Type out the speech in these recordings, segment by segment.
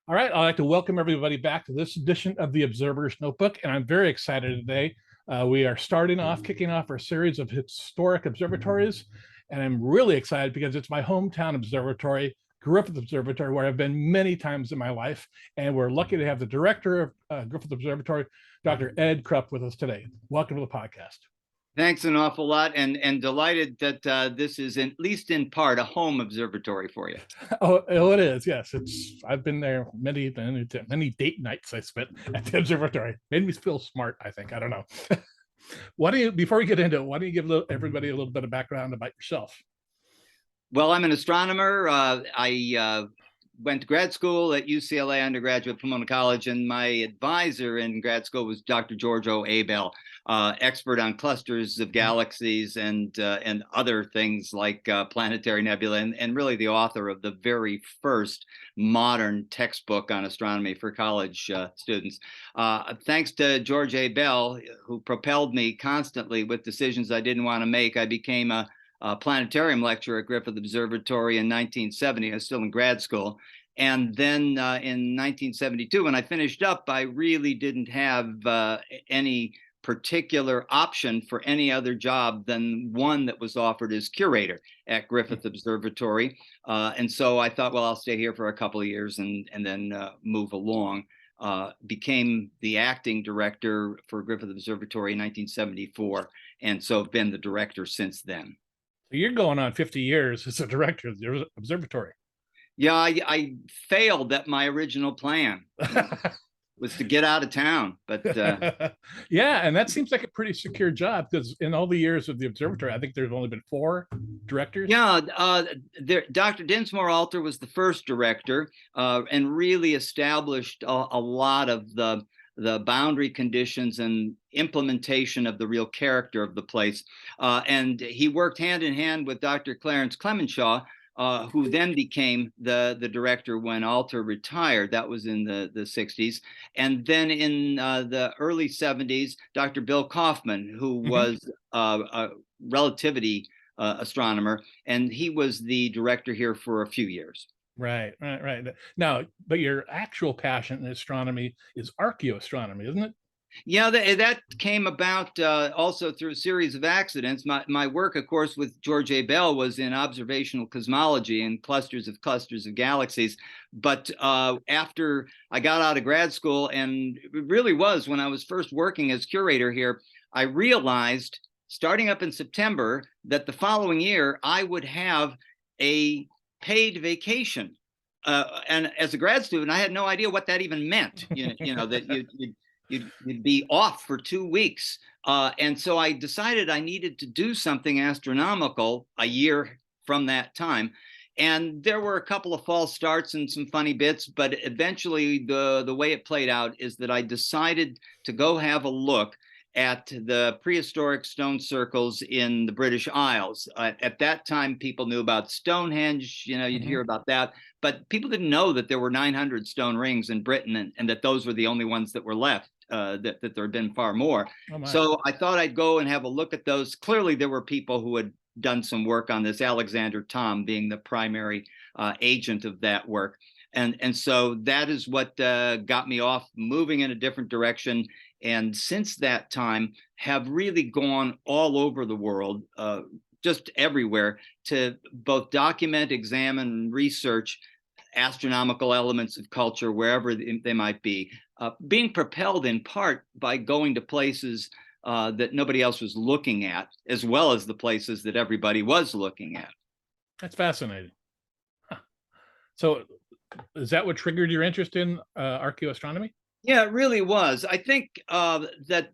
All right, I'd like to welcome everybody back to this edition of the Observer's Notebook, and I'm very excited today. We are kicking off our series of historic observatories, and I'm really excited because it's my hometown observatory, Griffith Observatory, where I've been many times in my life, and we're lucky to have the director of Griffith Observatory, Dr. Ed Krupp, with us today. Welcome to the podcast. Thanks an awful lot, and delighted that this is at least in part a home observatory for you. Oh, it is. Yes, I've been there many date nights I spent at the observatory. Made me feel smart, I think. I don't know. Before we get into it, why don't you give everybody a little bit of background about yourself? Well, I'm an astronomer. I went to grad school at UCLA undergraduate Pomona College, and my advisor in grad school was Dr. George O. Abell, expert on clusters of galaxies and other things like planetary nebula, and really the author of the very first modern textbook on astronomy for college students. Thanks to George Abell, who propelled me constantly with decisions I didn't want to make, I became a planetarium lecturer at Griffith Observatory in 1970. I was still in grad school. And then in 1972, when I finished up, I really didn't have any particular option for any other job than one that was offered as curator at Griffith Observatory. And so I thought, well, I'll stay here for a couple of years and then move along. Became the acting director for Griffith Observatory in 1974. And so I've been the director since then. So you're going on 50 years as a director of the observatory. Yeah, I failed at my original plan. Was to get out of town, but yeah, and that seems like a pretty secure job because in all the years of the observatory, I think there's only been 4 directors. Yeah, Dr. Dinsmore Alter was the first director and really established a lot of the boundary conditions and implementation of the real character of the place. And he worked hand in hand with Dr. Clarence Clemenshaw, who then became the director when Alter retired. That was in the 60s. And then in the early 70s, Dr. Bill Kaufman, who was a relativity astronomer, and he was the director here for a few years. Right. Now, but your actual passion in astronomy is archaeoastronomy, isn't it? Yeah, that came about also through a series of accidents. My work, of course, with George Abell was in observational cosmology and clusters of galaxies. But after I got out of grad school, and it really was when I was first working as curator here, I realized, starting up in September, that the following year I would have a paid vacation. And as a grad student, I had no idea what that even meant. That you'd be off for 2 weeks. And so I decided I needed to do something astronomical a year from that time. And there were a couple of false starts and some funny bits, but eventually the way it played out is that I decided to go have a look at the prehistoric stone circles in the British Isles. At that time, people knew about Stonehenge, you'd hear about that, but people didn't know that there were 900 stone rings in Britain and that those were the only ones that were left. That there had been far more. So I thought I'd go and have a look at those. Clearly, there were people who had done some work on this, Alexander Thom being the primary agent of that work. And so that is what got me off moving in a different direction. And since that time, have really gone all over the world, just everywhere, to both document, examine, research astronomical elements of culture wherever they might be, being propelled in part by going to places that nobody else was looking at, as well as the places that everybody was looking at. That's fascinating. Huh. So is that what triggered your interest in archaeoastronomy? Yeah, it really was. I think that,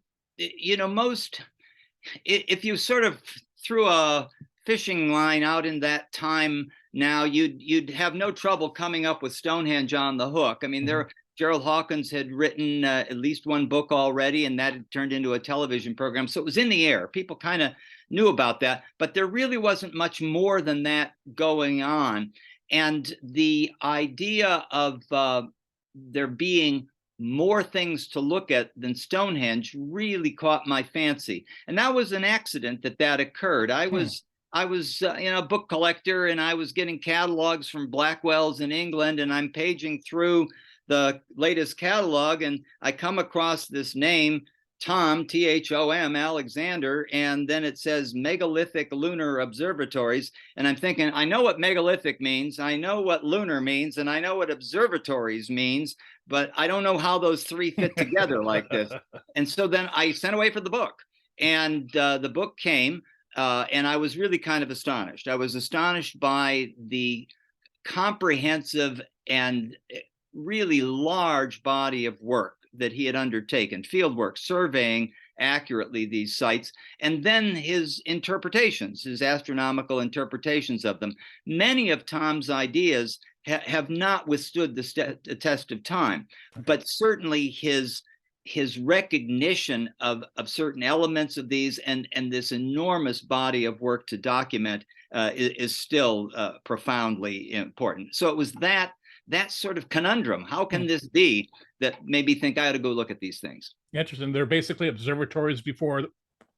if you sort of threw a fishing line out in that time now, you'd have no trouble coming up with Stonehenge on the hook. I mean, Gerald Hawkins had written at least one book already, and that had turned into a television program. So it was in the air. People kind of knew about that, but there really wasn't much more than that going on. And the idea of there being more things to look at than Stonehenge really caught my fancy. And that was an accident that occurred. I was a book collector, and I was getting catalogs from Blackwell's in England, and I'm paging through the latest catalog, and I come across this name, Tom, Thom, Alexander, and then it says megalithic lunar observatories. And I'm thinking, I know what megalithic means, I know what lunar means, and I know what observatories means, but I don't know how those three fit together like this. And so then I sent away for the book, and the book came, and I was really kind of astonished. I was astonished by the comprehensive and really large body of work that he had undertaken, field work, surveying accurately these sites, and then his interpretations, his astronomical interpretations of them. Many of Tom's ideas have not withstood the test of time, but certainly his recognition of certain elements of these and this enormous body of work to document is still profoundly important. So it was that sort of conundrum. How can this be that made me think I ought to go look at these things? Interesting. They're basically observatories before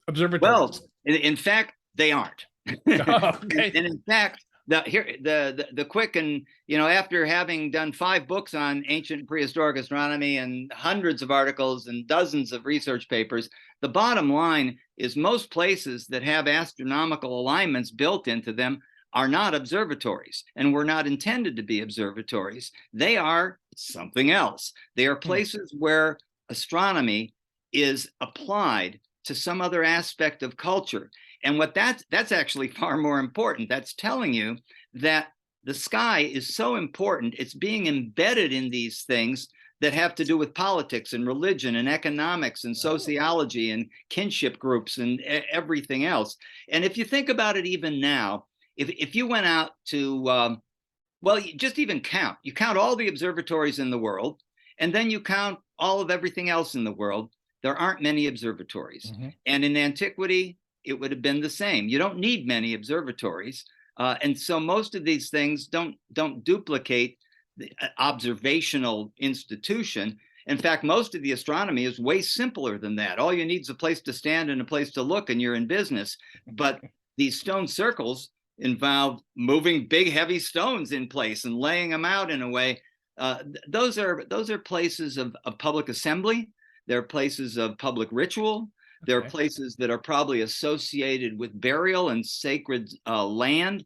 observatories. Well, in fact, they aren't. Okay. And in fact, the quick, and after having done 5 books on ancient prehistoric astronomy and hundreds of articles and dozens of research papers, the bottom line is most places that have astronomical alignments built into them are not observatories, and were not intended to be observatories. They are something else. They are places where astronomy is applied to some other aspect of culture. And that's actually far more important. That's telling you that the sky is so important. It's being embedded in these things that have to do with politics and religion and economics and sociology and kinship groups and everything else. And if you think about it even now, if you went out to, you just even you count all the observatories in the world, and then you count all of everything else in the world, there aren't many observatories. Mm-hmm. And in antiquity, it would have been the same. You don't need many observatories. And so most of these things don't duplicate the observational institution. In fact, most of the astronomy is way simpler than that. All you need is a place to stand and a place to look, and you're in business. But these stone circles involve moving big, heavy stones in place and laying them out in a way. Those are places of public assembly. They're places of public ritual. There are places that are probably associated with burial and sacred land,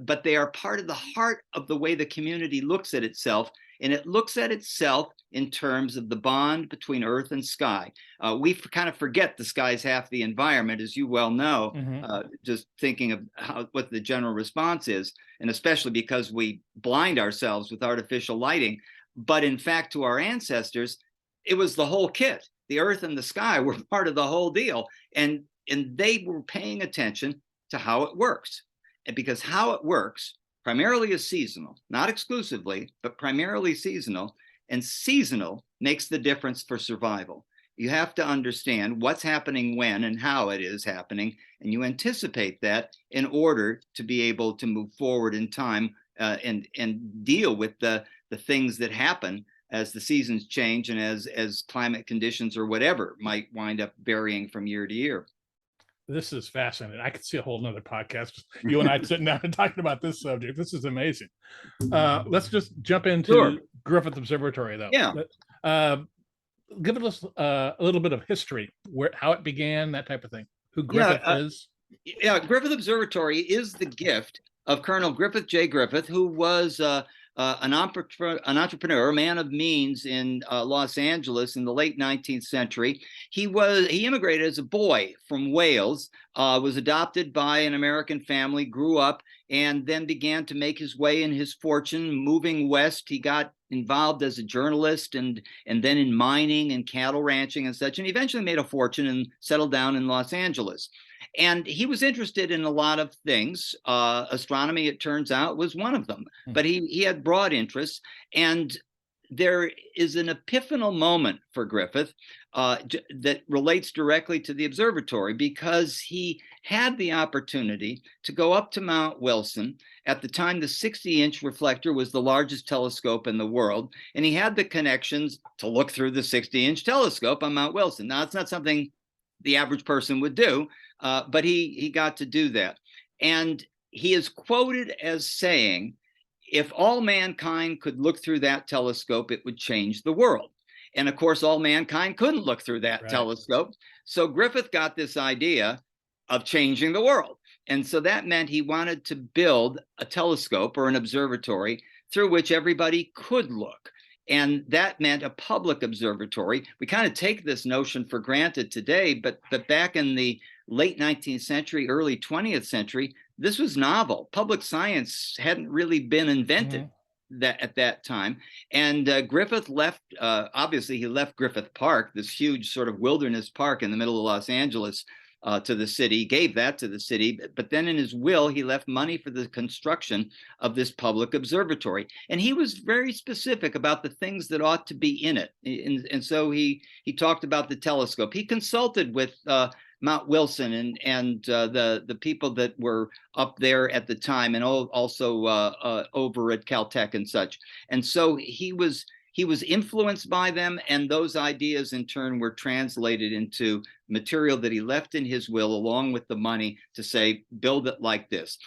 but they are part of the heart of the way the community looks at itself. And it looks at itself in terms of the bond between earth and sky. We kind of forget the sky's half the environment, as you well know, just thinking of what the general response is, and especially because we blind ourselves with artificial lighting. But in fact, to our ancestors, it was the whole kit. The earth and the sky were part of the whole deal. And they were paying attention to how it works. And because how it works primarily is seasonal, not exclusively, but primarily seasonal. And seasonal makes the difference for survival. You have to understand what's happening when and how it is happening. And you anticipate that in order to be able to move forward in time and deal with the things that happen as the seasons change and as climate conditions or whatever might wind up varying from year to year. This is fascinating. I could see a whole nother podcast, you and I sitting down and talking about this subject. This is amazing. Let's just jump into Griffith Observatory, though. Yeah. Give us a little bit of history, how it began, that type of thing. Who Griffith is. Yeah, Griffith Observatory is the gift of Colonel Griffith J. Griffith, who was an entrepreneur, a man of means in Los Angeles in the late 19th century. He immigrated as a boy from Wales, was adopted by an American family, grew up, and then began to make his way and his fortune. Moving west, he got involved as a journalist and then in mining and cattle ranching and such, and eventually made a fortune and settled down in Los Angeles. And he was interested in a lot of things. Astronomy, it turns out, was one of them. But he had broad interests. And there is an epiphanal moment for Griffith that relates directly to the observatory, because he had the opportunity to go up to Mount Wilson. At the time, the 60-inch reflector was the largest telescope in the world, and he had the connections to look through the 60-inch telescope on Mount Wilson. Now, it's not something the average person would do, but he got to do that. And he is quoted as saying, if all mankind could look through that telescope, it would change the world. And of course, all mankind couldn't look through that telescope. So Griffith got this idea of changing the world. And so that meant he wanted to build a telescope or an observatory through which everybody could look. And that meant a public observatory. We kind of take this notion for granted today, but back in the late 19th century, early 20th century, this was novel. Public science hadn't really been invented at that time. And Griffith left, obviously he left Griffith Park, this huge sort of wilderness park in the middle of Los Angeles, to the city, gave that to the city. But then in his will, he left money for the construction of this public observatory. And he was very specific about the things that ought to be in it. And so he talked about the telescope. He consulted with Mount Wilson and the people that were up there at the time, and also over at Caltech and such. And so he was influenced by them, and those ideas in turn were translated into material that he left in his will along with the money to say, build it like this.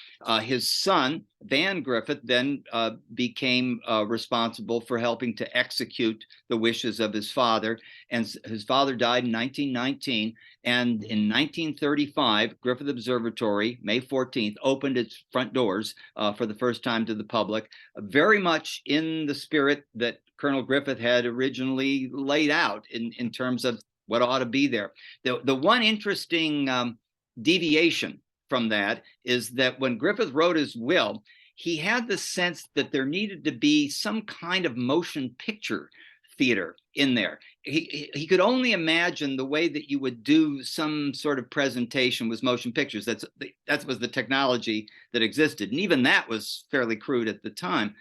His son, Van Griffith, then became responsible for helping to execute the wishes of his father. And his father died in 1919. And in 1935, Griffith Observatory, May 14th, opened its front doors for the first time to the public, very much in the spirit that Colonel Griffith had originally laid out in terms of what ought to be there. The one interesting deviation from that is that when Griffith wrote his will, he had the sense that there needed to be some kind of motion picture theater in there. He could only imagine the way that you would do some sort of presentation was motion pictures. That was the technology that existed, and even that was fairly crude at the time.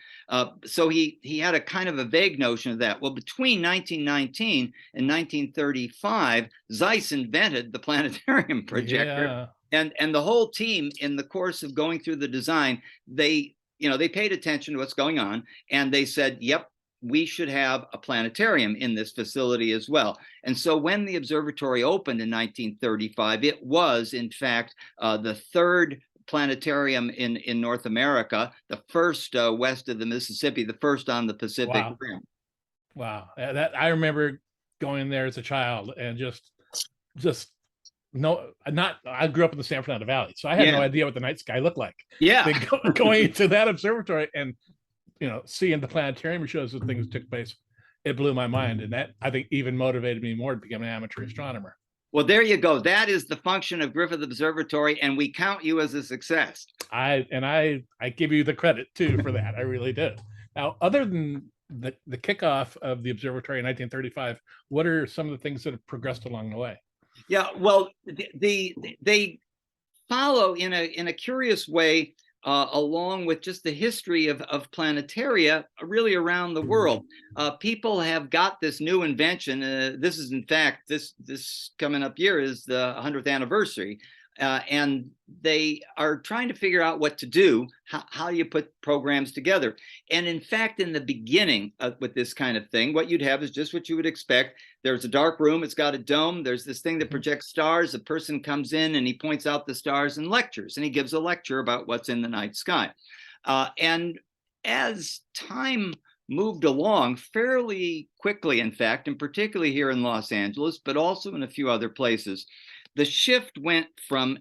So he had a kind of a vague notion of that. Well, between 1919 and 1935, Zeiss invented the planetarium projector, and the whole team, in the course of going through the design, they paid attention to what's going on, and they said, "Yep, we should have a planetarium in this facility as well." And so when the observatory opened in 1935, it was, in fact, the third planetarium in North America, the first west of the Mississippi, the first on the Pacific Rim. Wow. That I remember going there as a child and I grew up in the San Fernando Valley, so I had no idea what the night sky looked like. Going to that observatory and seeing the planetarium shows that things took place, it blew my mind. And that, I think, even motivated me more to become an amateur astronomer. Well, there you go. That is the function of Griffith Observatory, and we count you as a success. I give you the credit too for that. I really do. Now, other than the kickoff of the observatory in 1935, what are some of the things that have progressed along the way? Yeah, well, they follow in a curious way, along with just the history of planetaria really around the world. People have got this new invention. This is, in fact, this coming up year is the 100th anniversary. And they are trying to figure out what to do, how you put programs together. And in fact, in the beginning with this kind of thing, what you'd have is just what you would expect. There's a dark room, it's got a dome, there's this thing that projects stars. A person comes in and he points out the stars and lectures, and he gives a lecture about what's in the night sky. And as time moved along fairly quickly, in fact, and particularly here in Los Angeles, but also in a few other places, the shift went from,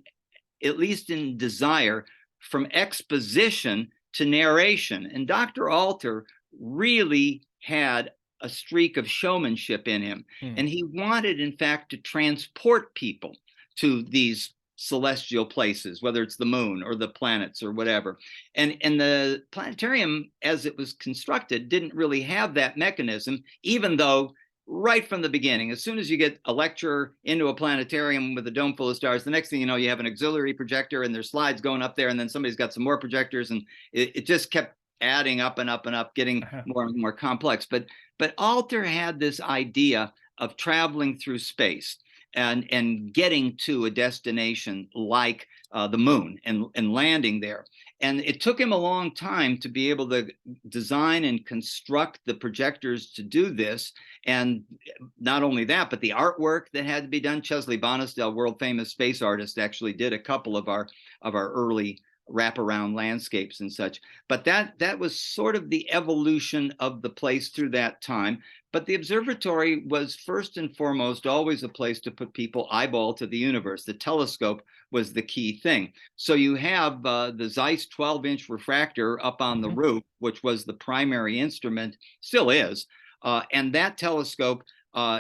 at least in desire, from exposition to narration. And Dr. Alter really had a streak of showmanship in him. And he wanted, in fact, to transport people to these celestial places, whether it's the moon or the planets or whatever. And the planetarium, as it was constructed, didn't really have that mechanism, even though right from the beginning, as soon as you get a lecturer into a planetarium with a dome full of stars, the next thing you know, you have an auxiliary projector and there's slides going up there, and then somebody's got some more projectors, and it just kept adding up and up and up, getting more and more complex. But Alter had this idea of traveling through space and getting to a destination like the moon and landing there. And it took him a long time to be able to design and construct the projectors to do this. And not only that, but the artwork that had to be done. Chesley Bonestell, world famous space artist, actually did a couple of our early wraparound landscapes and such. But that was sort of the evolution of the place through that time. But the observatory was first and foremost always a place to put people eyeball to the universe. The telescope was the key thing. So you have the Zeiss 12-inch refractor up on the roof, which was the primary instrument, still is. And that telescope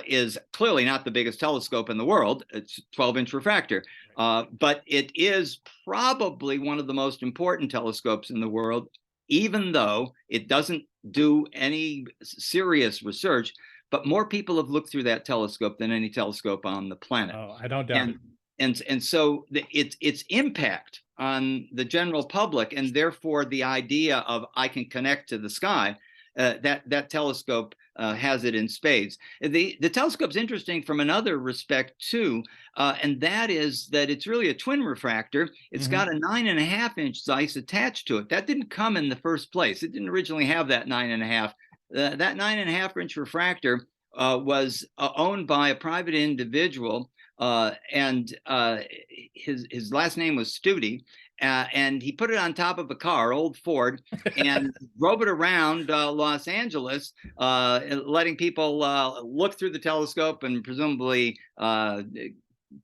is clearly not the biggest telescope in the world. It's 12-inch refractor. But it is probably one of the most important telescopes in the world, even though it doesn't do any serious research. But more people have looked through that telescope than any telescope on the planet. Oh, I don't doubt it. And so its impact on the general public, and therefore the idea of I can connect to the sky, that telescope has it in spades. The telescope's interesting from another respect too, and that is that it's really a twin refractor. It's got a 9.5-inch Zeiss attached to it. That didn't come in the first place. It didn't originally have that 9.5. That 9.5-inch refractor was owned by a private individual, and his last name was Studi. And he put it on top of a car, old Ford, and drove it around Los Angeles, letting people look through the telescope and presumably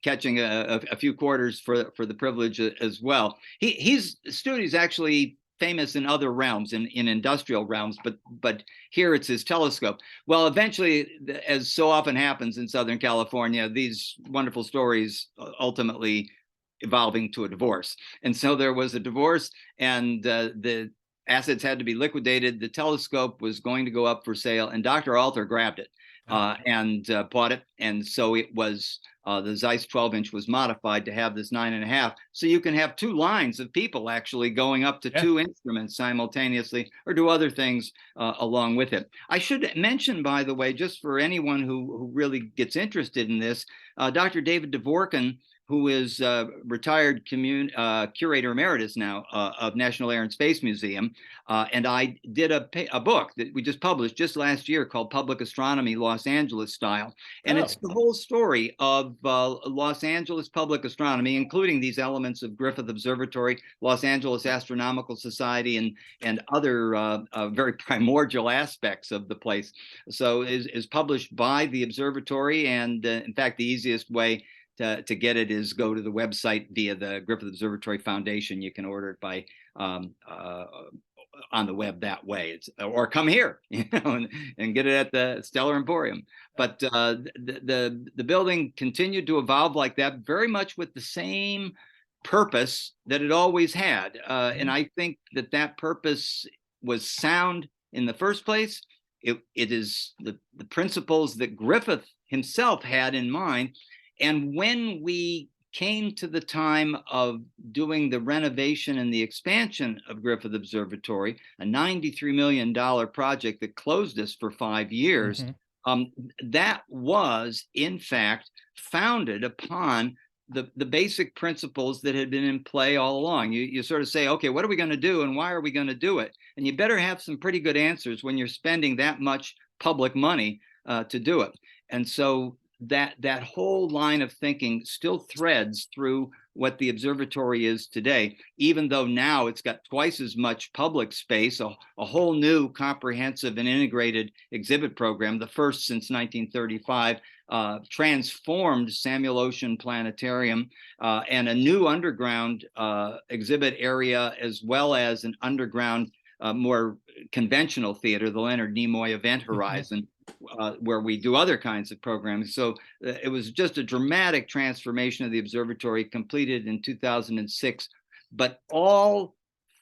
catching a few quarters for the privilege as well. Studi's actually famous in other realms, in industrial realms, but here it's his telescope. Well, eventually, as so often happens in Southern California, these wonderful stories ultimately evolving to a divorce. And so there was a divorce, and the assets had to be liquidated. The telescope was going to go up for sale, and Dr. Alter grabbed it and bought it. And so it was, the Zeiss 12-inch was modified to have this 9.5. So you can have two lines of people actually going up to two instruments simultaneously, or do other things along with it. I should mention, by the way, just for anyone who really gets interested in this, Dr. David Dvorkin, who is retired curator emeritus now of National Air and Space Museum. And I did a book that we just published just last year called Public Astronomy, Los Angeles Style. And it's the whole story of Los Angeles public astronomy, including these elements of Griffith Observatory, Los Angeles Astronomical Society, and other very primordial aspects of the place. So is published by the observatory. And in fact, the easiest way to get it is go to the website via the Griffith Observatory Foundation. You can order it by on the web that way. Or come here, and get it at the Stellar Emporium. But the building continued to evolve like that, very much with the same purpose that it always had. And I think that purpose was sound in the first place. It is the principles that Griffith himself had in mind. And when we came to the time of doing the renovation and the expansion of Griffith Observatory, a $93 million project that closed us for 5 years, that was, in fact, founded upon the basic principles that had been in play all along. You sort of say, okay, what are we going to do and why are we going to do it? And you better have some pretty good answers when you're spending that much public money to do it. And so that whole line of thinking still threads through what the observatory is today, even though now it's got twice as much public space, a whole new comprehensive and integrated exhibit program, the first since 1935, transformed Samuel Ocean Planetarium, and a new underground exhibit area, as well as an underground, more conventional theater, the Leonard Nimoy Event Horizon, where we do other kinds of programming. So it was just a dramatic transformation of the observatory, completed in 2006, but all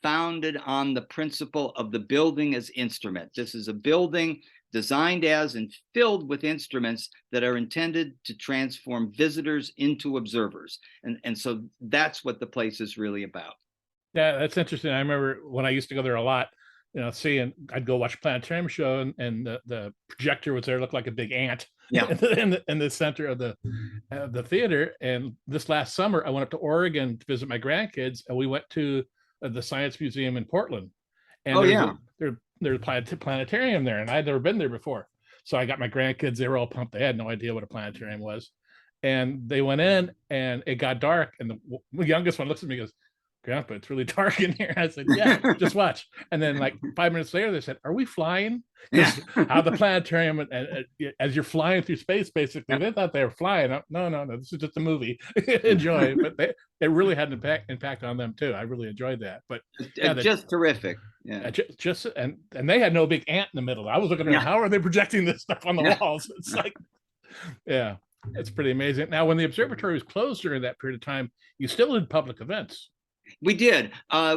founded on the principle of the building as instrument. This is a building designed as and filled with instruments that are intended to transform visitors into observers. And so that's what the place is really about. Yeah, that's interesting. I remember when I used to go there a lot, seeing, I'd go watch a planetarium show, and the projector was there, looked like a big ant in the center of the theater. And this last summer, I went up to Oregon to visit my grandkids, and we went to the Science Museum in Portland. And there's a planetarium there, and I'd never been there before. So I got my grandkids, they were all pumped. They had no idea what a planetarium was. And they went in, and it got dark, and the youngest one looks at me and goes, Grandpa, it's really dark in here. I said, yeah, just watch. And then like 5 minutes later, they said, are we flying? Yeah. How the planetarium, as you're flying through space, basically, they thought they were flying. No, this is just a movie. Enjoy. But it really had an impact on them too. I really enjoyed that. But yeah, just terrific. Yeah. Just and they had no big ant in the middle. I was looking at how are they projecting this stuff on the walls? It's like, yeah, it's pretty amazing. Now, when the observatory was closed during that period of time, you still did public events. We did.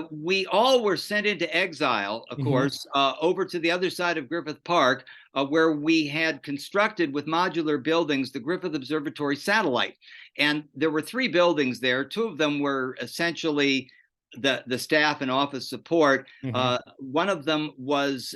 We all were sent into exile, of course, over to the other side of Griffith Park, where we had constructed with modular buildings the Griffith Observatory satellite. And there were 3 buildings there. 2 of them were essentially the staff and office support. One of them was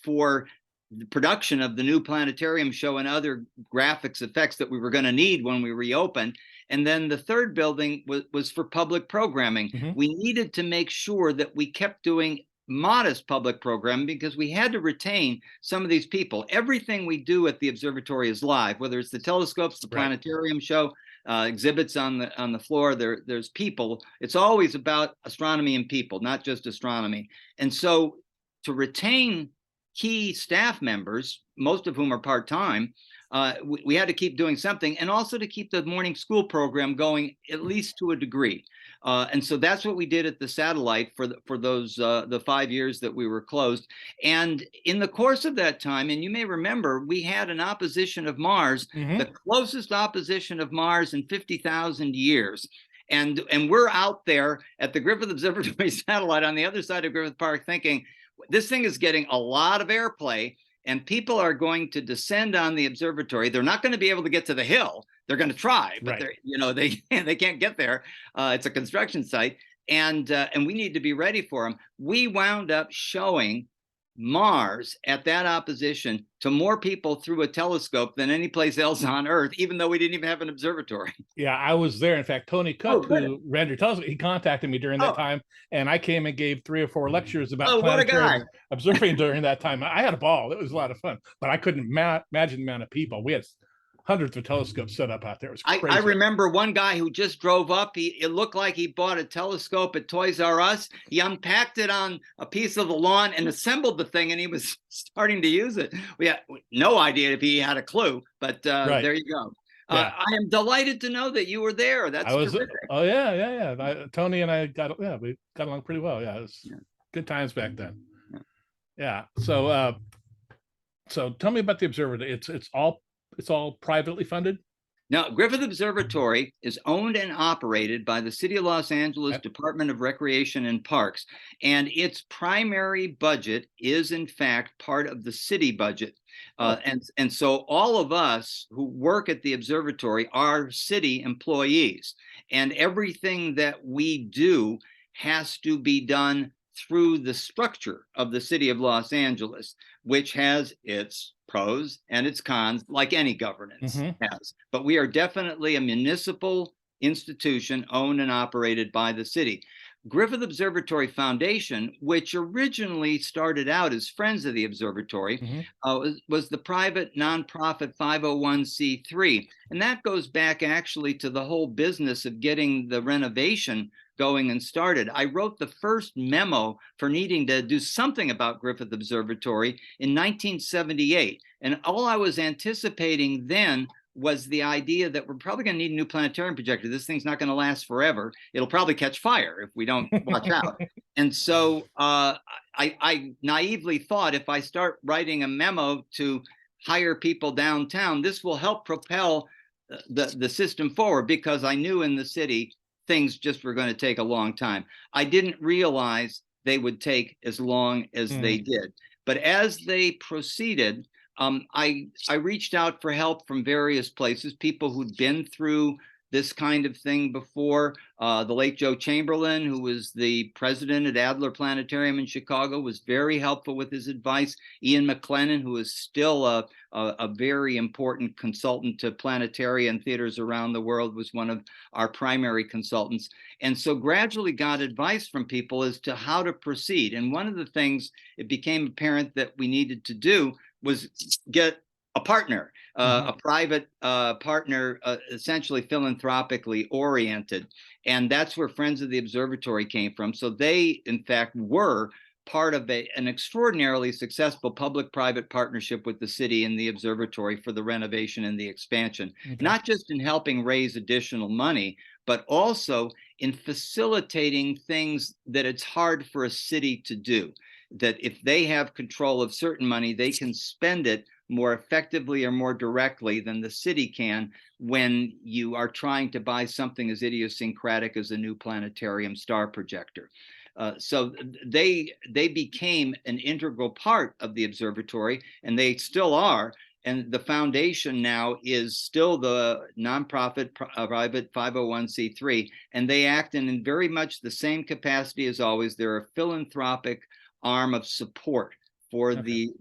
for the production of the new planetarium show and other graphics effects that we were going to need when we reopened. And then the 3rd building was for public programming. We needed to make sure that we kept doing modest public programming because we had to retain some of these people. Everything we do at the observatory is live, whether it's the telescopes, the planetarium show, exhibits on the floor. There's people. It's always about astronomy and people, not just astronomy. And so to retain key staff members, most of whom are part-time, we had to keep doing something, and also to keep the morning school program going at least to a degree. And so that's what we did at the satellite for those the 5 years that we were closed. And in the course of that time, and you may remember, we had an opposition of Mars, the closest opposition of Mars in 50,000 years. And we're out there at the Griffith Observatory satellite on the other side of Griffith Park thinking, this thing is getting a lot of airplay, and people are going to descend on the observatory. They're not going to be able to get to the hill. They're going to try, but they can't get there. It's a construction site, and we need to be ready for them. We wound up showing Mars at that opposition to more people through a telescope than any place else on Earth, even though we didn't even have an observatory. Yeah, I was there. In fact, Tony Cook, who ran your telescope, he contacted me during that time, and I came and gave 3 or 4 lectures about planetary observing during that time. I had a ball. It was a lot of fun, but I couldn't imagine the amount of people. We had hundreds of telescopes set up out there. It was crazy. I remember one guy who just drove up. It looked like he bought a telescope at Toys R Us. He unpacked it on a piece of the lawn and assembled the thing, and he was starting to use it. We had no idea if he had a clue, but there you go. I am delighted to know that you were there. That's terrific. Oh yeah. Tony and I we got along pretty well. Yeah, it was good times back then. Yeah. So tell me about the observatory. It's all privately funded? Now, Griffith Observatory is owned and operated by the City of Los Angeles Department of Recreation and Parks, and its primary budget is, in fact, part of the city budget. And so all of us who work at the observatory are city employees, and everything that we do has to be done through the structure of the City of Los Angeles, which has its pros and its cons, like any governance has. But we are definitely a municipal institution owned and operated by the city. Griffith Observatory Foundation, which originally started out as Friends of the Observatory, was the private nonprofit 501c3. And that goes back actually to the whole business of getting the renovation going and started. I wrote the first memo for needing to do something about Griffith Observatory in 1978. And all I was anticipating then was the idea that we're probably going to need a new planetarium projector. This thing's not going to last forever. It'll probably catch fire if we don't watch out. And so I naively thought, if I start writing a memo to hire people downtown, this will help propel the system forward, because I knew in the city things just were going to take a long time. I didn't realize they would take as long as they did. But as they proceeded, I reached out for help from various places, people who'd been through this kind of thing before. The late Joe Chamberlain, who was the president at Adler Planetarium in Chicago, was very helpful with his advice. Ian McLennan, who is still a very important consultant to planetaria and theaters around the world, was one of our primary consultants. And so gradually got advice from people as to how to proceed. And one of the things it became apparent that we needed to do was get a partner, a private partner, essentially philanthropically oriented. And that's where Friends of the Observatory came from. So they, in fact, were part of an extraordinarily successful public-private partnership with the city and the observatory for the renovation and the expansion, not just in helping raise additional money, but also in facilitating things that it's hard for a city to do. That if they have control of certain money, they can spend it more effectively or more directly than the city can when you are trying to buy something as idiosyncratic as a new planetarium star projector. So they became an integral part of the observatory, and they still are. And the foundation now is still the nonprofit private 501c3, and they act in very much the same capacity as always. They're a philanthropic arm of support for the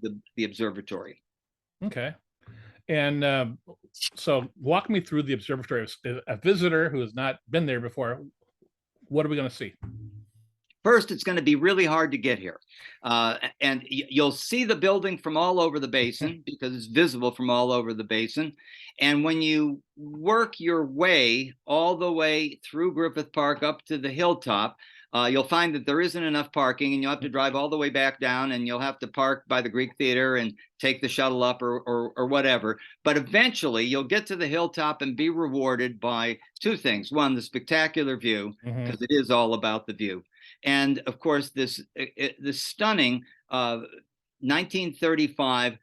observatory. Okay. And so walk me through the observatory. As a visitor who has not been there before, what are we going to see? First, it's going to be really hard to get here. And you'll see the building from all over the basin because it's visible from all over the basin. And when you work your way all the way through Griffith Park up to the hilltop, you'll find that there isn't enough parking, and you'll have to drive all the way back down, and you'll have to park by the Greek Theater and take the shuttle up or whatever. But eventually you'll get to the hilltop and be rewarded by two things. One, the spectacular view, because it is all about the view. And of course, this stunning 1935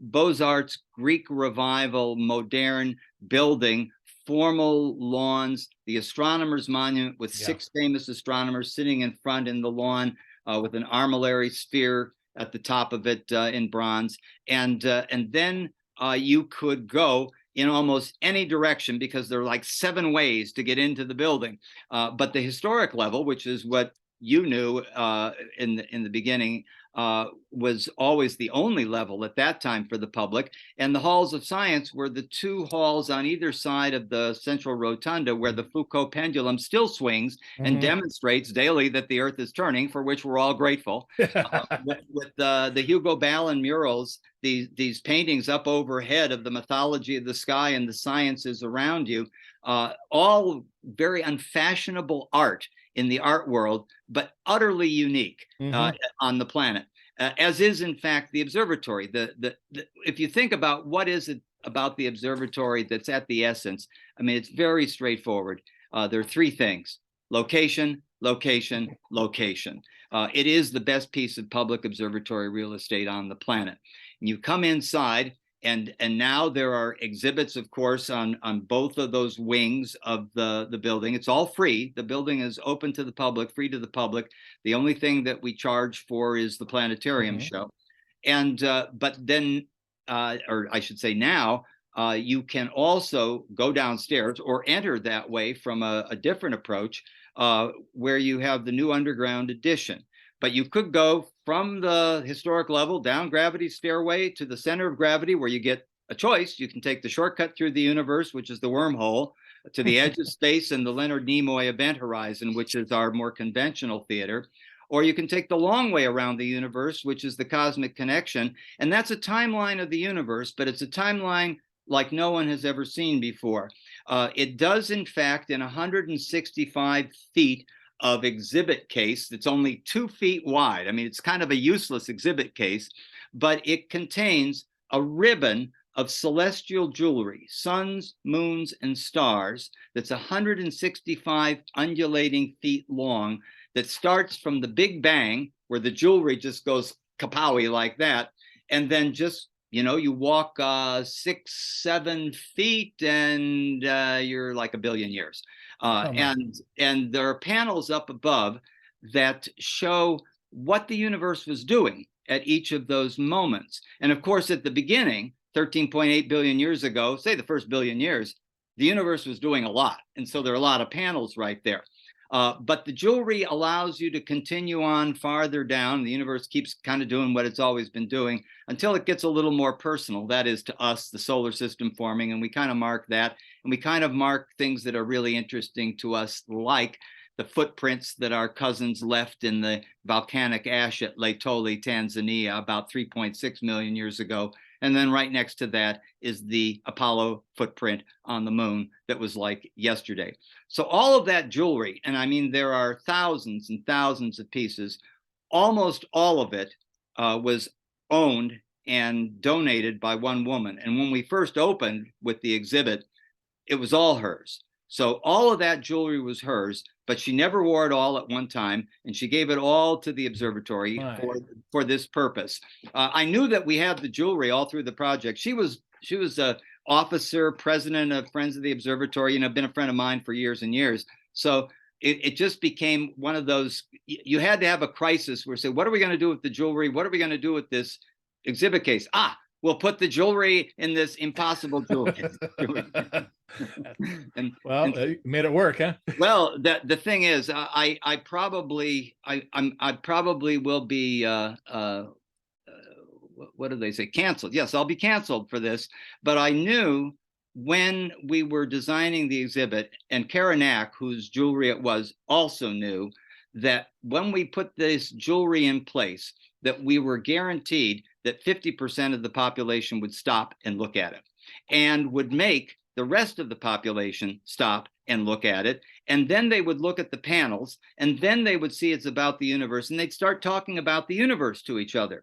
Beaux-Arts Greek Revival modern building, formal lawns, the astronomers' monument with 6 famous astronomers sitting in front in the lawn with an armillary sphere at the top of it in bronze. And then you could go in almost any direction because there are like 7 ways to get into the building. But the historic level, which is what you knew in the beginning, was always the only level at that time for the public. And the halls of science were the 2 halls on either side of the central rotunda where the Foucault pendulum still swings and demonstrates daily that the Earth is turning, for which we're all grateful. With the Hugo Ballin murals, these paintings up overhead of the mythology of the sky and the sciences around you, all very unfashionable art in the art world, but utterly unique on the planet, as is in fact the observatory. If you think about what is it about the observatory that's at the essence, I mean, it's very straightforward. There are 3 things: location, location, location. It is the best piece of public observatory real estate on the planet. And you come inside, and now there are exhibits, of course, on both of those wings of the building. It's all free. The building is open to the public, free to the public. The only thing that we charge for is the planetarium show. And but then, or I should say now, you can also go downstairs or enter that way from a different approach where you have the new underground addition. But you could go from the historic level down gravity stairway to the center of gravity, where you get a choice. You can take the shortcut through the universe, which is the wormhole, to the edge of space and the Leonard Nimoy event horizon, which is our more conventional theater. Or you can take the long way around the universe, which is the cosmic connection. And that's a timeline of the universe, but it's a timeline like no one has ever seen before. It does, in fact, in 165 feet of exhibit case that's only 2 feet wide. I mean, it's kind of a useless exhibit case, but it contains a ribbon of celestial jewelry, suns, moons, and stars, that's 165 undulating feet long, that starts from the Big Bang, where the jewelry just goes kapowie like that, and then just, you know, you walk 6-7 feet and you're like a billion years. And there are panels up above that show what the universe was doing at each of those moments. And of course, at the beginning, 13.8 billion years ago, say the first billion years, the universe was doing a lot. And so there are a lot of panels right there. But the jewelry allows you to continue on farther down. The universe keeps kind of doing what it's always been doing until it gets a little more personal. That is, to us, the solar system forming. And we kind of mark that. And we kind of mark things that are really interesting to us, like the footprints that our cousins left in the volcanic ash at Laetoli, Tanzania, about 3.6 million years ago. And then right next to that is the Apollo footprint on the moon that was like yesterday. So all of that jewelry, and I mean, there are thousands and thousands of pieces, almost all of it was owned and donated by one woman. And when we first opened with the exhibit, it was all hers. So all of that jewelry was hers, but she never wore it all at one time, and she gave it all to the observatory for this purpose. I knew that we had the jewelry all through the project. She was a officer, president of Friends of the Observatory, been a friend of mine for years and years. So it just became one of those, you had to have a crisis where say, what are we going to do with the jewelry? What are we going to do with this exhibit case? We'll put the jewelry in this impossible jewelry. and made it work, huh? Well, the thing is, I probably will be what do they say? Canceled. Yes, I'll be canceled for this. But I knew when we were designing the exhibit, and Karanak, whose jewelry it was, also knew that when we put this jewelry in place, that we were guaranteed that 50% of the population would stop and look at it, and would make the rest of the population stop and look at it. And then they would look at the panels, and then they would see it's about the universe, and they'd start talking about the universe to each other.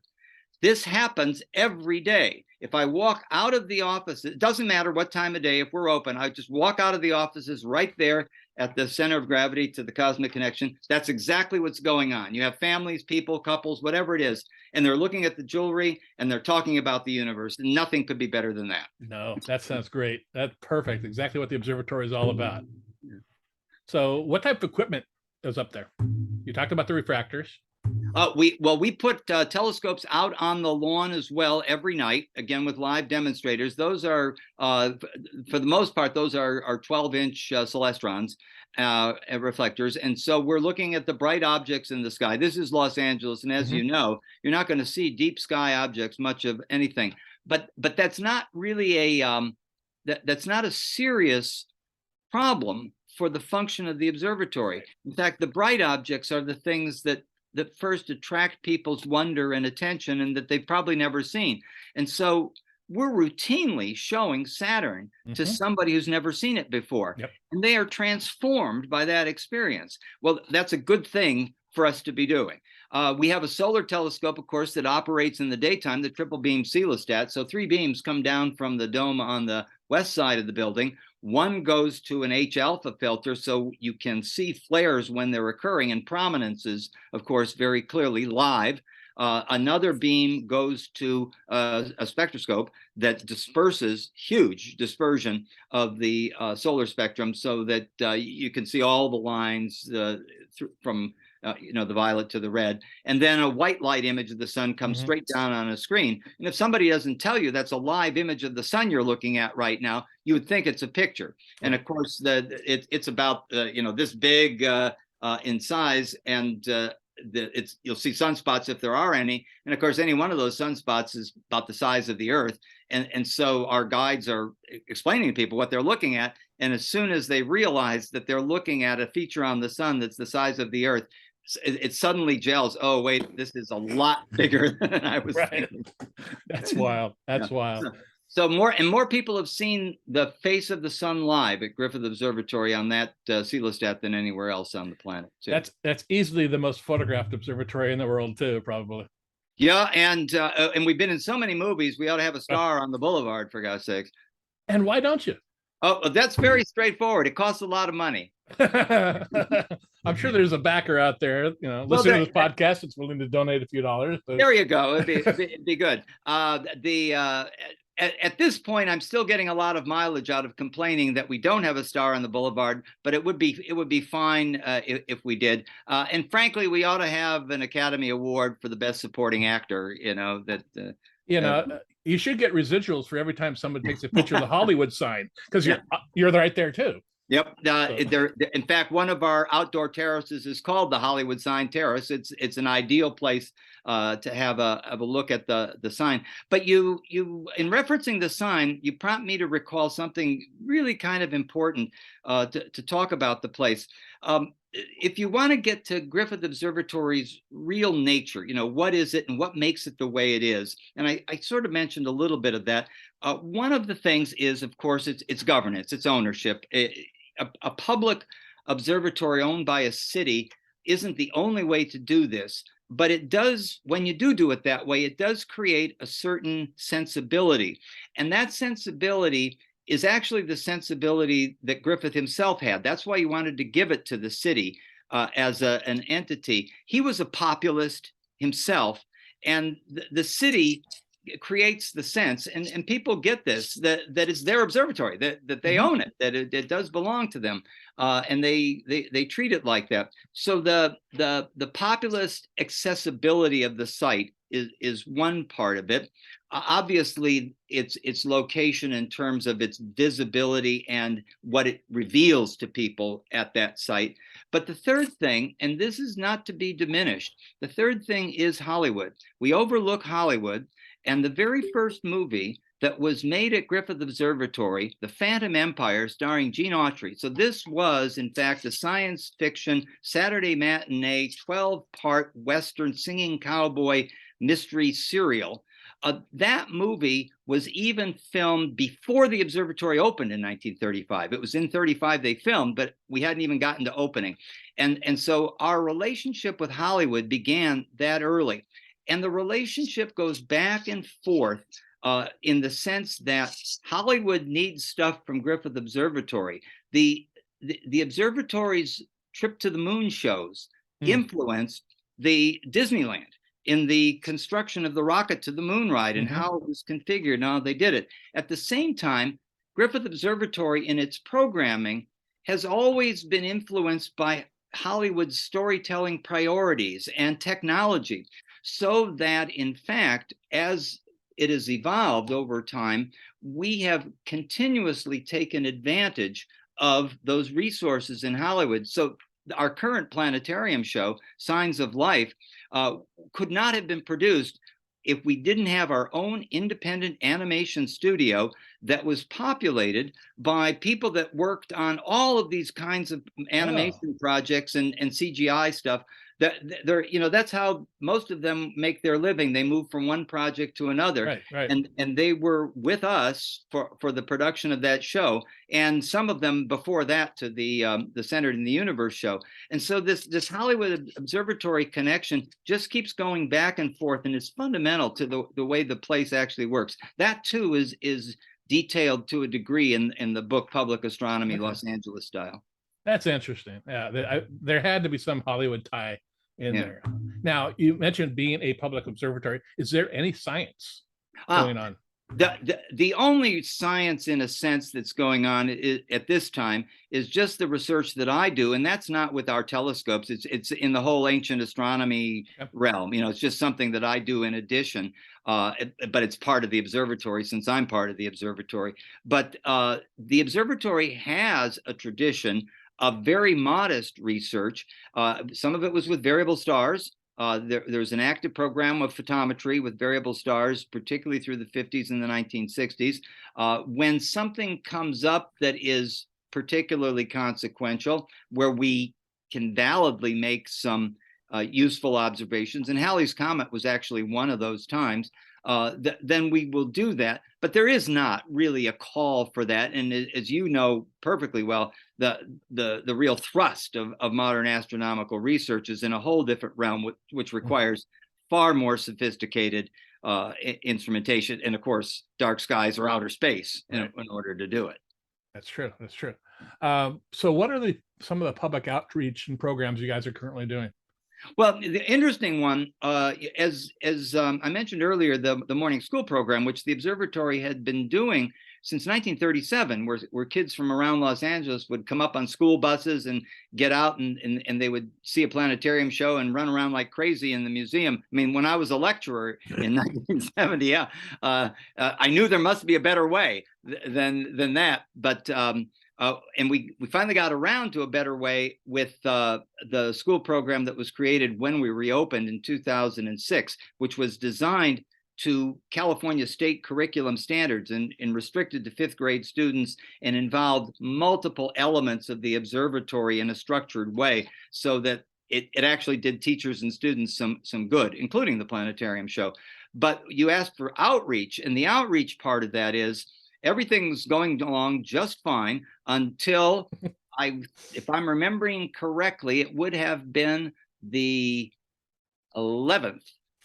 This happens every day. If I walk out of the office, it doesn't matter what time of day, if we're open, I just walk out of the offices right there at the center of gravity to the cosmic connection. That's exactly what's going on. You have families, people, couples, whatever it is, and they're looking at the jewelry and they're talking about the universe. And nothing could be better than that. No, that sounds great. That's perfect. Exactly what the observatory is all about. So what type of equipment is up there? You talked about the refractors. We put telescopes out on the lawn as well every night, again with live demonstrators. Those are, for the most part, those are 12-inch celestrons reflectors. And so we're looking at the bright objects in the sky. This is Los Angeles, and as you know, you're not going to see deep sky objects much of anything. But that's not really that's not a serious problem for the function of the observatory. In fact, the bright objects are the things that first attract people's wonder and attention, and that they've probably never seen. And so we're routinely showing Saturn to somebody who's never seen it before. Yep. And they are transformed by that experience. Well, that's a good thing for us to be doing. We have a solar telescope, of course, that operates in the daytime, the triple beam Celestat. So 3 beams come down from the dome on the west side of the building. One goes to an H-alpha filter, so you can see flares when they're occurring, and prominences, of course, very clearly live. Another beam goes to a spectroscope that disperses huge dispersion of the solar spectrum, so that you can see all the lines from the violet to the red. And then a white light image of the sun comes straight down on a screen. And if somebody doesn't tell you that's a live image of the sun you're looking at right now, you would think it's a picture. And of course, it's about this big in size, and you'll see sunspots if there are any. And of course, any one of those sunspots is about the size of the Earth. And so our guides are explaining to people what they're looking at. And as soon as they realize that they're looking at a feature on the sun that's the size of the Earth, it suddenly gels. Oh, wait, this is a lot bigger than I was thinking. That's wild. That's wild. So more people have seen the face of the sun live at Griffith Observatory on that Celestat than anywhere else on the planet, too. That's easily the most photographed observatory in the world, too, probably. Yeah, and we've been in so many movies, we ought to have a star on the boulevard, for God's sakes. And why don't you? Oh, that's very straightforward. It costs a lot of money. I'm sure there's a backer out there, listening to this podcast that's willing to donate a few dollars. But... There you go. It'd be good. At this point, I'm still getting a lot of mileage out of complaining that we don't have a star on the boulevard, but it would be fine if we did. And frankly, we ought to have an Academy Award for the best supporting actor. You should get residuals for every time someone takes a picture of the Hollywood sign, because you're right there too. Yep. In fact, one of our outdoor terraces is called the Hollywood Sign Terrace. It's an ideal place to have a look at the sign. But you in referencing the sign, you prompt me to recall something really kind of important to talk about the place. if you want to get to Griffith Observatory's real nature, what is it and what makes it the way it is? And I sort of mentioned a little bit of that. One of the things is, of course, it's governance, it's ownership. A public observatory owned by a city isn't the only way to do this, but it does, when you do it that way, it does create a certain sensibility. And that sensibility is actually the sensibility that Griffith himself had. That's why he wanted to give it to the city as an entity. He was a populist himself, and the city creates the sense, and people get this, that it's their observatory, that they own it, that it does belong to them, and they treat it like that. So the populist accessibility of the site is one part of it. Obviously, its location in terms of its visibility and what it reveals to people at that site. But the third thing, and this is not to be diminished, the third thing is Hollywood. We overlook Hollywood, and the very first movie that was made at Griffith Observatory, The Phantom Empire, starring Gene Autry. So this was, in fact, a science fiction Saturday matinee 12-part Western singing cowboy mystery serial. That movie was even filmed before the observatory opened in 1935. It was in 35 they filmed, but we hadn't even gotten to opening. And so our relationship with Hollywood began that early. And the relationship goes back and forth in the sense that Hollywood needs stuff from Griffith Observatory. The observatory's trip to the moon shows influenced the Disneyland in the construction of the rocket to the moon ride and how it was configured and how they did it. At the same time, Griffith Observatory in its programming has always been influenced by Hollywood's storytelling priorities and technology, so that in fact, as it has evolved over time, we have continuously taken advantage of those resources in Hollywood. So our current planetarium show, Signs of Life, could not have been produced if we didn't have our own independent animation studio that was populated by people that worked on all of these kinds of animation projects and CGI stuff. That's how most of them make their living. They move from one project to another, right. And they were with us for the production of that show, and some of them before that to the Centered in the Universe show. And so this Hollywood Observatory connection just keeps going back and forth, and it's fundamental to the way the place actually works. That too is detailed to a degree in the book Public Astronomy, Los Angeles Style. That's interesting. Yeah, there had to be some Hollywood tie in there. Now, you mentioned being a public observatory. Is there any science going on? The only science, in a sense, that's going on at this time is just the research that I do, and that's not with our telescopes. It's in the whole ancient astronomy realm. It's just something that I do in addition, but it's part of the observatory since I'm part of the observatory. But the observatory has a tradition of very modest research. Some of it was with variable stars. There's an active program of photometry with variable stars, particularly through the 50s and the 1960s. When something comes up that is particularly consequential, where we can validly make some useful observations, and Halley's Comet was actually one of those times, then we will do that. But there is not really a call for that. And as you know perfectly well, the real thrust of modern astronomical research is in a whole different realm, which requires far more sophisticated instrumentation, and of course, dark skies or outer space in order to do it. That's true. That's true. So what are some of the public outreach and programs you guys are currently doing? Well, the interesting one, as I mentioned earlier, the morning school program, which the observatory had been doing since 1937, where kids from around Los Angeles would come up on school buses and get out and they would see a planetarium show and run around like crazy in the museum. I mean, when I was a lecturer in 1970, I knew there must be a better way than that. But and we finally got around to a better way with the school program that was created when we reopened in 2006, which was designed to California state curriculum standards and restricted to 5th grade students, and involved multiple elements of the observatory in a structured way, so that it actually did teachers and students some good, including the planetarium show. But you asked for outreach, and the outreach part of that is everything's going along just fine until if I'm remembering correctly, it would have been the 11th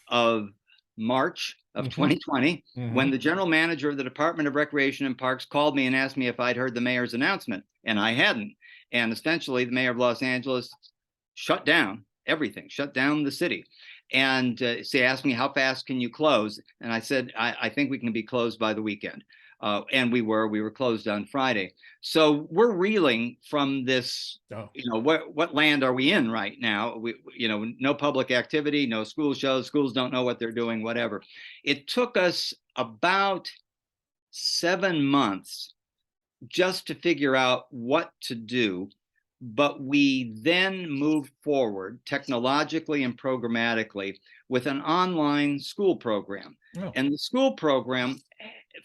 of March of 2020, when the general manager of the Department of Recreation and Parks called me and asked me if I'd heard the mayor's announcement, and I hadn't. And essentially, the mayor of Los Angeles shut down everything, shut down the city. And she asked me, how fast can you close? And I said, I think we can be closed by the weekend. And we were closed on Friday. So we're reeling from this, what land are we in right now? No public activity, no school shows, schools don't know what they're doing, whatever. It took us about 7 months just to figure out what to do. But we then moved forward technologically and programmatically with an online school program. Oh. And the school program,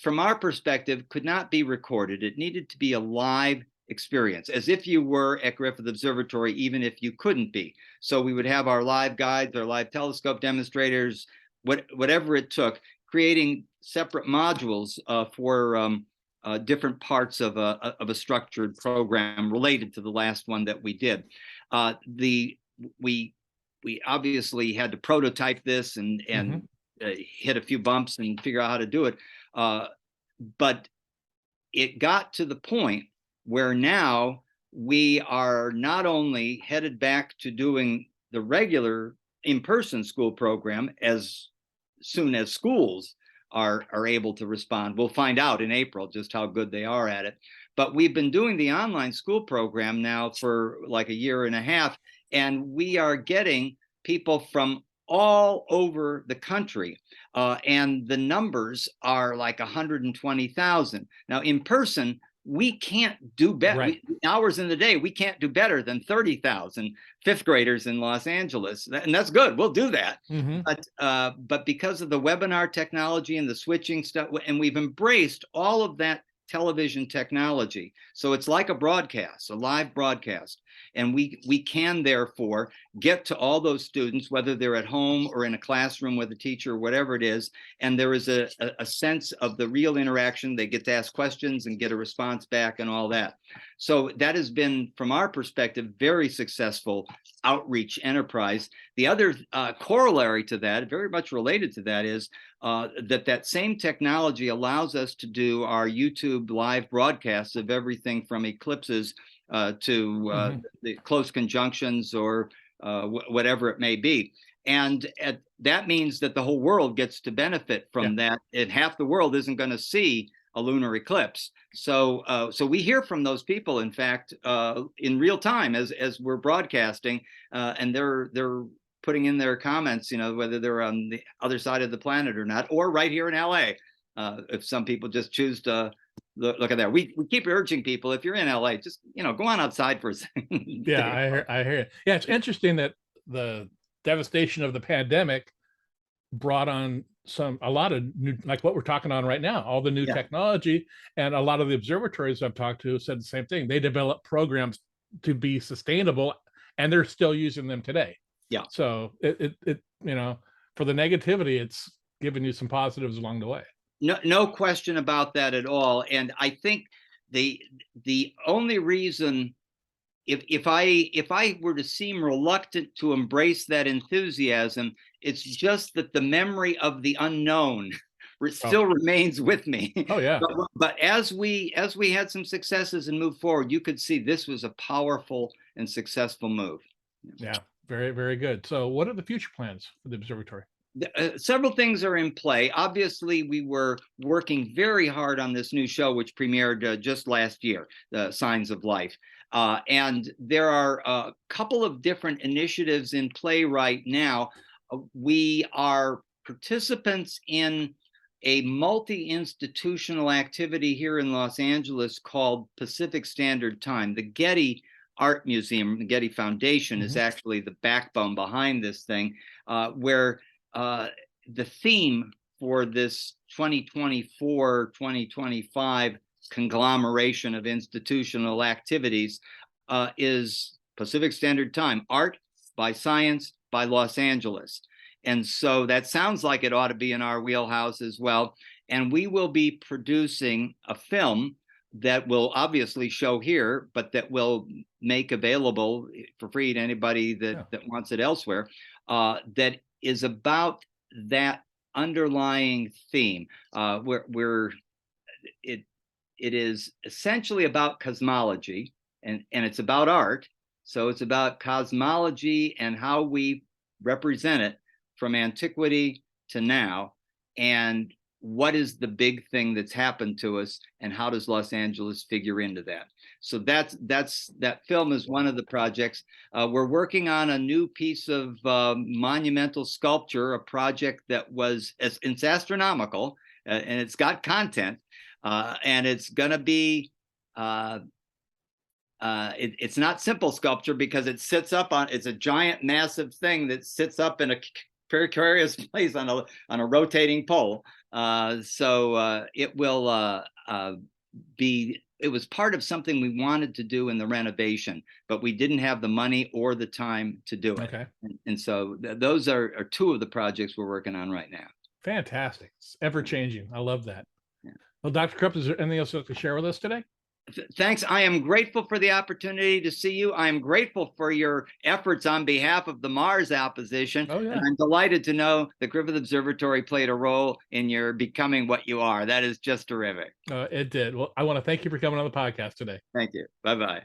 from our perspective, could not be recorded. It needed to be a live experience, as if you were at Griffith Observatory, even if you couldn't be. So we would have our live guides, our live telescope demonstrators, whatever it took, creating separate modules for different parts of a structured program related to the last one that we did. We obviously had to prototype this and hit a few bumps and figure out how to do it. But it got to the point where now we are not only headed back to doing the regular in-person school program as soon as schools are able to respond. We'll find out in April just how good they are at it. But we've been doing the online school program now for like a year and a half, and we are getting people from all over the country. And the numbers are like 120,000. Now, in person, we can't do better. Right. Hours in the day, we can't do better than 30,000 5th graders in Los Angeles. And that's good. We'll do that. But because of the webinar technology and the switching stuff, and we've embraced all of that television technology. So it's like a broadcast, a live broadcast. And we can therefore get to all those students, whether they're at home or in a classroom with a teacher, or whatever it is. And there is a sense of the real interaction. They get to ask questions and get a response back and all that. So that has been, from our perspective, very successful outreach enterprise. The other corollary to that, very much related to that, is that same technology allows us to do our YouTube live broadcasts of everything from eclipses to the close conjunctions or whatever it may be. And that means that the whole world gets to benefit from that. And half the world isn't going to see a lunar eclipse. So we hear from those people, in fact, in real time as we're broadcasting, and they're putting in their comments, whether they're on the other side of the planet or not, or right here in LA. If some people just choose to look at that. We keep urging people, if you're in LA, just, go on outside for a second. Yeah, I hear it. Yeah, it's interesting that the devastation of the pandemic brought on a lot of new, like what we're talking on right now, all the new technology. And a lot of the observatories I've talked to said the same thing. They develop programs to be sustainable, and they're still using them today. Yeah. So it for the negativity, it's given you some positives along the way. No question about that at all. And I think the only reason, if I were to seem reluctant to embrace that enthusiasm, it's just that the memory of the unknown still remains with me. Oh yeah. But as we had some successes and moved forward, you could see this was a powerful and successful move. Yeah, very, very good. So what are the future plans for the observatory? Several things are in play. Obviously, we were working very hard on this new show, which premiered just last year, the Signs of Life. And there are a couple of different initiatives in play right now. We are participants in a multi-institutional activity here in Los Angeles called Pacific Standard Time. The Getty Art Museum, the Getty Foundation, is actually the backbone behind this thing, where the theme for this 2024-2025 conglomeration of institutional activities is Pacific Standard Time, art by science by Los Angeles. And so that sounds like it ought to be in our wheelhouse as well. And we will be producing a film that will obviously show here, but that will make available for free to anybody that wants it elsewhere, that is about that underlying theme. It is essentially about cosmology, and it's about art. So it's about cosmology and how we represent it from antiquity to now, and what is the big thing that's happened to us, and how does Los Angeles figure into that? So that film is one of the projects. We're working on a new piece of monumental sculpture, a project that it's astronomical, and it's got content, and it's going to be it's not simple sculpture, because it sits up on, it's a giant massive thing that sits up in a precarious place on a rotating pole. So it will be, it was part of something we wanted to do in the renovation, but we didn't have the money or the time to do it. Okay. And so those are two of the projects we're working on right now. Fantastic. It's ever changing. I love that. Yeah. Well, Dr. Krupp, is there anything else to share with us today? Thanks. I am grateful for the opportunity to see you. I am grateful for your efforts on behalf of the Mars opposition. Oh, yeah. And I'm delighted to know the Griffith Observatory played a role in your becoming what you are. That is just terrific. It did. Well, I want to thank you for coming on the podcast today. Thank you. Bye-bye.